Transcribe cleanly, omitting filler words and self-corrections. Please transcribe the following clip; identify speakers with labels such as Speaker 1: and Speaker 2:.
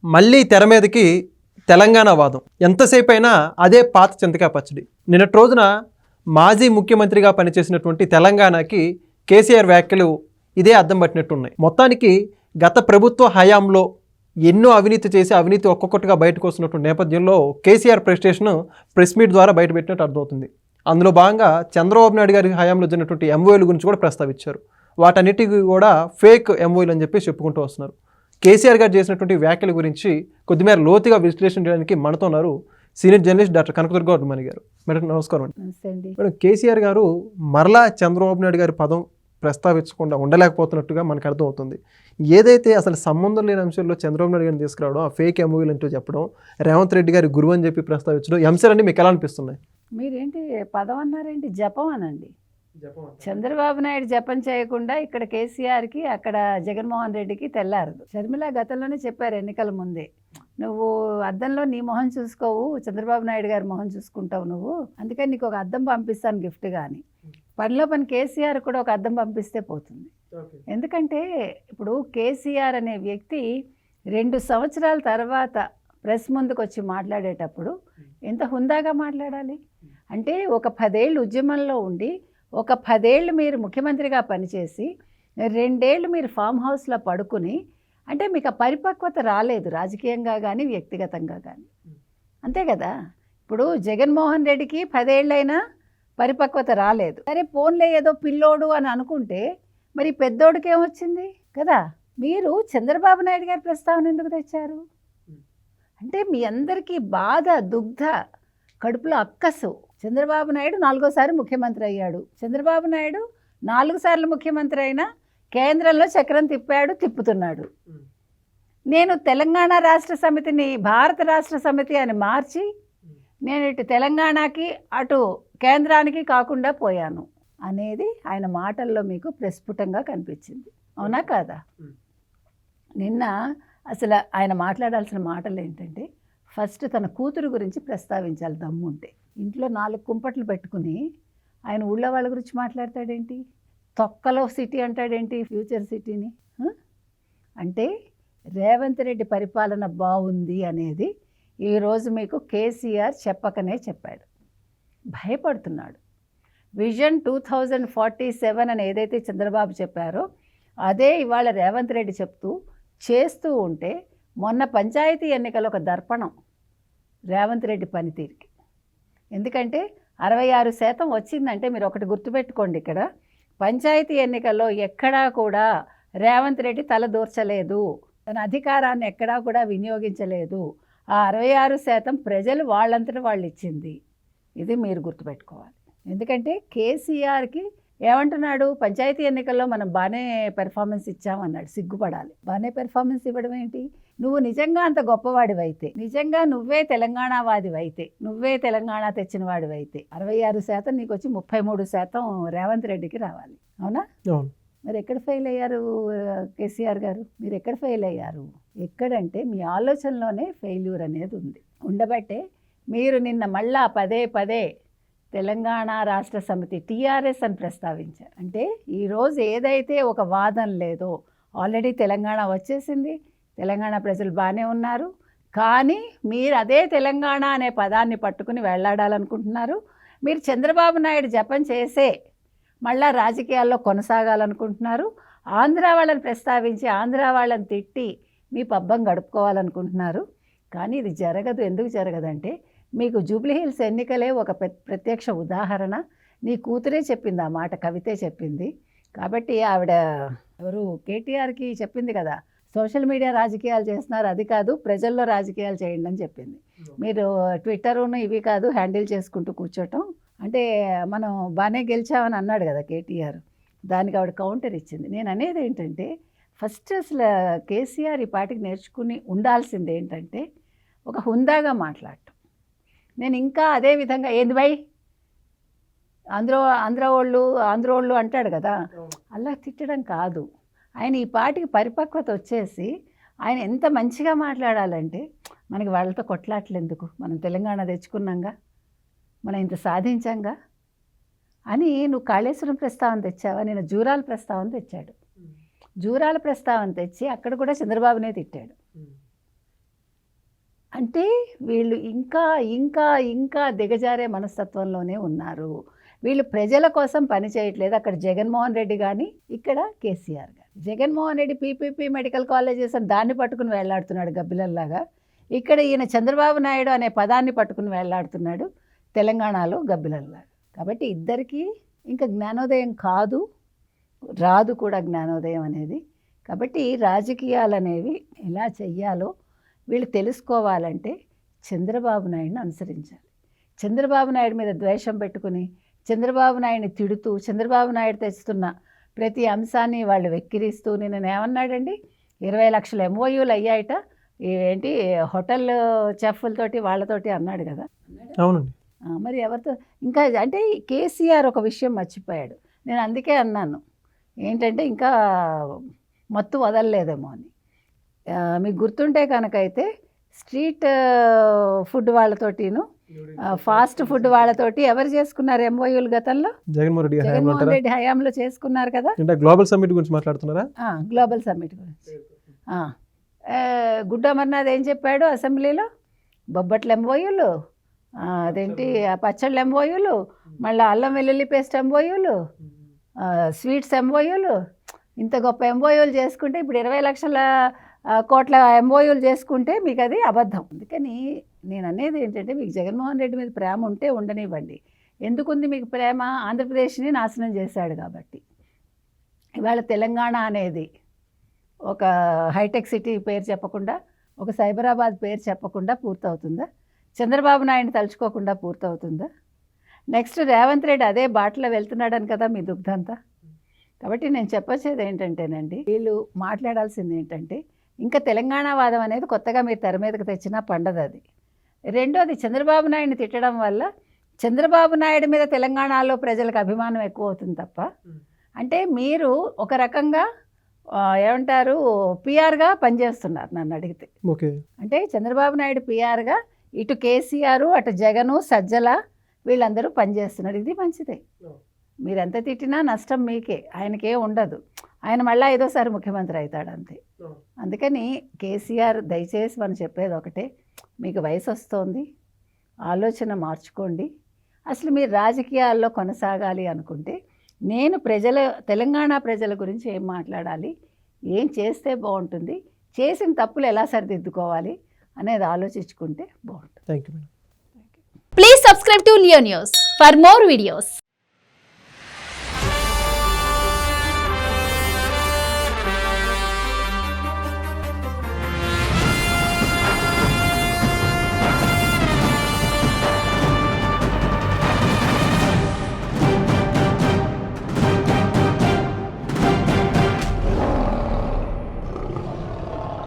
Speaker 1: మళ్ళీ తెర మీదకి తెలంగాణ వాదం. ఎంతసేపు అయినా అదే పాత చింతకాయ పచ్చడి. నిన్నటి రోజున మాజీ ముఖ్యమంత్రిగా పనిచేసినటువంటి తెలంగాణకి కేసీఆర్ వ్యాఖ్యలు ఇదే అద్దం పట్టినట్టున్నాయి. మొత్తానికి గత ప్రభుత్వ హయాంలో ఎన్నో అవినీతి చేసి అవినీతి ఒక్కొక్కటిగా బయటకు వస్తున్నటువంటి నేపథ్యంలో కేసీఆర్ ప్రెస్టేషన్ ప్రెస్ మీట్ ద్వారా బయటపెట్టినట్టు అర్థమవుతుంది. అందులో భాగంగా చంద్రబాబు నాయుడు గారి హయాంలో జరిగినటువంటి ఎంఓఏల గురించి కూడా ప్రస్తావించారు. వాటన్నిటికీ కూడా ఫేక్ ఎంఓఏలు అని చెప్పి చెప్పుకుంటూ వస్తున్నారు. కేసీఆర్ గారు చేసినటువంటి వ్యాఖ్యల గురించి కొద్దిమేర లోతుగా విశ్లేషణ చేయడానికి మనతో ఉన్నారు సీనియర్ జర్నలిస్ట్ డాక్టర్ కనకదుర్గ గౌడ్మణి గారు. మేడం నమస్కారం అండి. మేడం, కేసీఆర్ గారు మరలా చంద్రబాబు నాయుడు గారి పదం ప్రస్తావించకుండా ఉండలేకపోతున్నట్టుగా మనకు అర్థమవుతుంది. ఏదైతే అసలు సంబంధం లేని అంశాల్లో చంద్రబాబు నాయుడు గారిని తీసుకురావడం, ఆ ఫేక్ ఎంఓఏలు అంటూ చెప్పడం, రేవంత్ రెడ్డి గారి గురువు అని చెప్పి ప్రస్తావించడం, ఈ అంశాలన్నీ మీకు ఎలా అనిపిస్తున్నాయి?
Speaker 2: మీరేంటి పదం అన్నారేంటి? జపం అనండి. చంద్రబాబు నాయుడు జపం చేయకుండా ఇక్కడ కేసీఆర్కి అక్కడ జగన్మోహన్ రెడ్డికి తెల్లారదు. షర్మిల గతంలోనే చెప్పారు ఎన్నికల ముందే, నువ్వు అద్దంలో నీ మొహం చూసుకోవు, చంద్రబాబు నాయుడు గారి మొహం చూసుకుంటావు నువ్వు, అందుకని నీకు ఒక అద్దం పంపిస్తాను గిఫ్ట్గా అని. పనిలో పని కేసీఆర్ కూడా ఒక అద్దం పంపిస్తే పోతుంది. ఎందుకంటే ఇప్పుడు కేసీఆర్ అనే వ్యక్తి 2 సంవత్సరాల తర్వాత ప్రెస్ ముందుకు వచ్చి మాట్లాడేటప్పుడు ఎంత హుందాగా మాట్లాడాలి అంటే, ఒక 10 ఏళ్ళు ఉద్యమంలో ఉండి, ఒక 10 ఏళ్ళు మీరు ముఖ్యమంత్రిగా పనిచేసి, 2 ఏళ్ళు మీరు ఫామ్ హౌస్లో పడుకుని, అంటే మీకు ఆ పరిపక్వత రాలేదు రాజకీయంగా కానీ వ్యక్తిగతంగా కానీ, అంతే కదా. ఇప్పుడు జగన్మోహన్ రెడ్డికి 10 ఏళ్ళైనా పరిపక్వత రాలేదు. సరే పోన్లే ఏదో పిల్లోడు అని అనుకుంటే, మరి పెద్దోడికి ఏమొచ్చింది కదా. మీరు చంద్రబాబు నాయుడు గారి ప్రస్తావన ఎందుకు తెచ్చారు అంటే, మీ అందరికీ బాధ, దుగ్ధ, కడుపులో అక్కసు. చంద్రబాబు నాయుడు 4వ ముఖ్యమంత్రి అయ్యాడు. చంద్రబాబు నాయుడు 4 సార్లు ముఖ్యమంత్రి అయినా కేంద్రంలో చక్రం తిప్పుతున్నాడు. నేను తెలంగాణ రాష్ట్ర సమితిని భారత రాష్ట్ర సమితి అని మార్చి, నేను ఇటు తెలంగాణకి అటు కేంద్రానికి కాకుండా పోయాను అనేది ఆయన మాటల్లో మీకు ప్రస్ఫుటంగా కనిపించింది, అవునా కాదా? నిన్న అసలు ఆయన మాట్లాడాల్సిన మాటలు ఏంటంటే, ఫస్ట్ తన కూతురు గురించి ప్రస్తావించాలి దమ్ముంటే. ఇంట్లో 4 కుంపట్లు పెట్టుకుని ఆయన ఊళ్ళో వాళ్ళ గురించి మాట్లాడతాడేంటి? తొక్కలో సిటీ అంటాడేంటి ఫ్యూచర్ సిటీని? అంటే రేవంత్ రెడ్డి పరిపాలన బాగుంది అనేది ఈరోజు మీకు కేసీఆర్ చెప్పకనే చెప్పాడు. భయపడుతున్నాడు. విజన్ 2047 అని ఏదైతే చంద్రబాబు చెప్పారో అదే ఇవాళ రేవంత్ రెడ్డి చేస్తూ ఉంటే, మొన్న పంచాయతీ ఎన్నికలు ఒక దర్పణం రేవంత్ రెడ్డి పనితీరుకి. ఎందుకంటే 66% వచ్చిందంటే, మీరు ఒకటి గుర్తుపెట్టుకోండి, ఇక్కడ పంచాయతీ ఎన్నికల్లో ఎక్కడా కూడా రేవంత్ రెడ్డి తలదూర్చలేదు, తన అధికారాన్ని ఎక్కడా కూడా వినియోగించలేదు. ఆ 66% ప్రజలు వాళ్ళంతటా వాళ్ళు ఇచ్చింది. ఇది మీరు గుర్తుపెట్టుకోవాలి. ఎందుకంటే కేసీఆర్కి ఏమంటున్నాడు, పంచాయతీ ఎన్నికల్లో మనం బాగానే పెర్ఫార్మెన్స్ ఇచ్చామన్నాడు. సిగ్గుపడాలి. బాగానే పెర్ఫార్మెన్స్ ఇవ్వడం ఏంటి? నువ్వు నిజంగా అంత గొప్పవాడివైతే, నిజంగా నువ్వే తెలంగాణవాదివైతే, నువ్వే తెలంగాణ తెచ్చిన వాడివైతే 66% నీకు వచ్చి 33% రేవంత్ రెడ్డికి రావాలి, అవునా? మరి ఎక్కడ ఫెయిల్ అయ్యారు కేసీఆర్ గారు? మీరు ఎక్కడ ఫెయిల్ అయ్యారు? ఎక్కడంటే మీ ఆలోచనలోనే ఫెయిల్యూర్ అనేది ఉంది. ఉండబట్టే మీరు నిన్న మళ్ళా పదే తెలంగాణ రాష్ట్ర సమితి టీఆర్ఎస్ అని ప్రస్తావించారు. అంటే ఈరోజు ఏదైతే ఒక వాదన లేదో, ఆల్రెడీ తెలంగాణ వచ్చేసింది, తెలంగాణ ప్రజలు బాగానే ఉన్నారు, కానీ మీరు అదే తెలంగాణ అనే పదాన్ని పట్టుకుని వెళ్ళాడాలనుకుంటున్నారు. మీరు చంద్రబాబు నాయుడు జపం చేసే మళ్ళా రాజకీయాల్లో కొనసాగాలనుకుంటున్నారు. ఆంధ్ర వాళ్ళని ప్రస్తావించి ఆంధ్ర వాళ్ళని తిట్టి మీ పబ్బం గడుపుకోవాలనుకుంటున్నారు. కానీ ఇది జరగదు. ఎందుకు జరగదంటే, మీకు జూబ్లీహిల్స్ ఎన్నికలే ఒక ప్రత్యక్ష ఉదాహరణ. నీ కూతురే చెప్పింది ఆ మాట, కవితే చెప్పింది. కాబట్టి ఆవిడ ఎవరు కేటీఆర్కి చెప్పింది కదా, సోషల్ మీడియా రాజకీయాలు చేస్తున్నారు, అది కాదు ప్రజల్లో రాజకీయాలు చేయండి అని చెప్పింది. మీరు ట్విట్టరును ఇవి కాదు హ్యాండిల్ చేసుకుంటూ కూర్చోటం. అంటే మనం బాగానే గెలిచామని అన్నాడు కదా కేటీఆర్, దానికి ఆవిడ కౌంటర్ ఇచ్చింది. నేను అనేది ఏంటంటే, ఫస్ట్ అసలు కేసీఆర్ ఈ పాటికి నేర్చుకుని ఉండాల్సింది ఏంటంటే, ఒక హుందాగా మాట్లాడటం. నేను ఇంకా అదే విధంగా ఏంది బై ఆంధ్ర వాళ్ళు అంటాడు కదా, అలా తిట్టడం కాదు. ఆయన ఈ పాటికి పరిపక్వత వచ్చేసి ఆయన ఎంత మంచిగా మాట్లాడాలంటే, మనకి వాళ్ళతో కొట్లాటలు ఎందుకు, మనం తెలంగాణ తెచ్చుకున్నాంగా, మనం ఇంత సాధించాంగా అని నువ్వు కాళేశ్వరం ప్రస్తావన తెచ్చావా? నేను జూరాల ప్రస్తావన తెచ్చాడు. జూరాల ప్రస్తావన తెచ్చి అక్కడ కూడా చంద్రబాబునే తిట్టాడు. అంటే వీళ్ళు ఇంకా ఇంకా ఇంకా దిగజారే మనస్తత్వంలోనే ఉన్నారు. వీళ్ళు ప్రజల కోసం పని చేయట్లేదు. అక్కడ జగన్మోహన్ రెడ్డి కానీ, ఇక్కడ కేసీఆర్ కానీ. Jaganmohan Reddy PPP medical colleges అని దాన్ని పట్టుకుని వేళ్లాడుతున్నాడు గబ్బిలల్లాగా. ఇక్కడ ఈయన చంద్రబాబు నాయుడు అనే పదాన్ని పట్టుకుని వేళ్లాడుతున్నాడు తెలంగాణలో గబ్బిలల్లాగా. కాబట్టి ఇద్దరికీ ఇంకా జ్ఞానోదయం కాదు, రాదు కూడా జ్ఞానోదయం అనేది. కాబట్టి రాజకీయాలు అనేవి ఎలా చెయ్యాలో వీళ్ళు తెలుసుకోవాలంటే చంద్రబాబు నాయుడిని అనుసరించాలి. చంద్రబాబు నాయుడు మీద ద్వేషం పెట్టుకుని, చంద్రబాబు నాయుడిని తిడుతూ, చంద్రబాబు నాయుడు తెస్తున్న ప్రతి అంశాన్ని వాళ్ళు వెక్కిరిస్తూ, నేను ఏమన్నాడండి, 20 లక్షల ఎంఓయూలు అయ్యాయట, ఏంటి హోటల్ చెఫ్లతోటి వాళ్ళతోటి అన్నాడు కదా.
Speaker 1: అవునండి.
Speaker 2: మరి ఎవరితో ఇంకా అంటే కేసీఆర్ ఒక విషయం మర్చిపోయాడు. నేను అందుకే అన్నాను ఏంటంటే ఇంకా మత్తు వదలలేదేమో అని. మీకు గుర్తుంటే కనుకైతే స్ట్రీట్ ఫుడ్ వాళ్ళతోటిను ఫాస్ట్ ఫుడ్ వాళ్ళతోటి ఎవరు చేసుకున్నారు ఎంఓయూలు గతంలో? జగన్మోహన్ రెడ్డి హయాంలో చేసుకున్నారు కదా.
Speaker 1: గ్లోబల్ సమ్మిట్ గురించి మాట్లాడుతున్నారా?
Speaker 2: గ్లోబల్ సమ్మిట్ గురించి గుడ్డ అమర్నాథ్ ఏం చెప్పాడు అసెంబ్లీలో? బొబ్బట్ల ఎంఓయూలు, అదేంటి పచ్చళ్ళ ఎంఓయూలు, మళ్ళీ అల్లం వెల్లుల్లి పేస్ట్ ఎంఓయూలు, స్వీట్స్ ఎంఓయూలు, ఇంత గొప్ప ఎంఓయూలు చేసుకుంటే ఇప్పుడు 20 లక్షల కోట్ల ఎంఓయూలు చేసుకుంటే మీకు అది అబద్ధం. అందుకని నేను అనేది ఏంటంటే మీకు జగన్మోహన్ రెడ్డి మీద ప్రేమ ఉంటే ఉండనివ్వండి. ఎందుకుంది మీకు ప్రేమ? ఆంధ్రప్రదేశ్ని నాశనం చేశాడు కాబట్టి. ఇవాళ తెలంగాణ అనేది ఒక హైటెక్ సిటీ పేరు చెప్పకుండా, ఒక సైబరాబాద్ పేరు చెప్పకుండా పూర్తవుతుందా? చంద్రబాబు నాయుడిని తలుచుకోకుండా పూర్తవుతుందా? నెక్స్ట్ రేవంత్ రెడ్డి అదే బాటలో వెళ్తున్నాడని కదా మీ దుగ్ధంతా. కాబట్టి నేను చెప్పొచ్చేది ఏంటంటేనండి, వీళ్ళు మాట్లాడాల్సింది ఏంటంటే ఇంకా తెలంగాణ వాదం అనేది కొత్తగా మీరు తెర మీదకి తెచ్చినా పండదు అది. రెండోది, చంద్రబాబు నాయుడిని తిట్టడం వల్ల చంద్రబాబు నాయుడు మీద తెలంగాణలో ప్రజలకు అభిమానం ఎక్కువ అవుతుంది తప్ప, అంటే మీరు ఒక రకంగా ఏమంటారు పిఆర్గా పనిచేస్తున్నారు నన్ను అడిగితే.
Speaker 1: ఓకే.
Speaker 2: అంటే చంద్రబాబు నాయుడు పిఆర్గా ఇటు కేసీఆర్, అటు జగను, సజ్జల వీళ్ళందరూ పనిచేస్తున్నారు. ఇది మంచిదే. మీరు ఎంత తిట్టినా నష్టం మీకే, ఆయనకే ఉండదు. ఆయన మళ్ళీ ఐదోసారి ముఖ్యమంత్రి అవుతాడు అంతే. అందుకని కేసీఆర్ దయచేసి మనం చెప్పేది ఒకటే, మీకు వయసు వస్తోంది, ఆలోచన మార్చుకోండి. అసలు మీరు రాజకీయాల్లో కొనసాగాలి అనుకుంటే నేను తెలంగాణ ప్రజల గురించి ఏం మాట్లాడాలి, ఏం చేస్తే బాగుంటుంది, చేసిన తప్పులు ఎలా సరిదిద్దుకోవాలి అనేది ఆలోచించుకుంటే బాగుంటుంది.
Speaker 1: Thank you.
Speaker 3: Please subscribe to Leo News for more videos.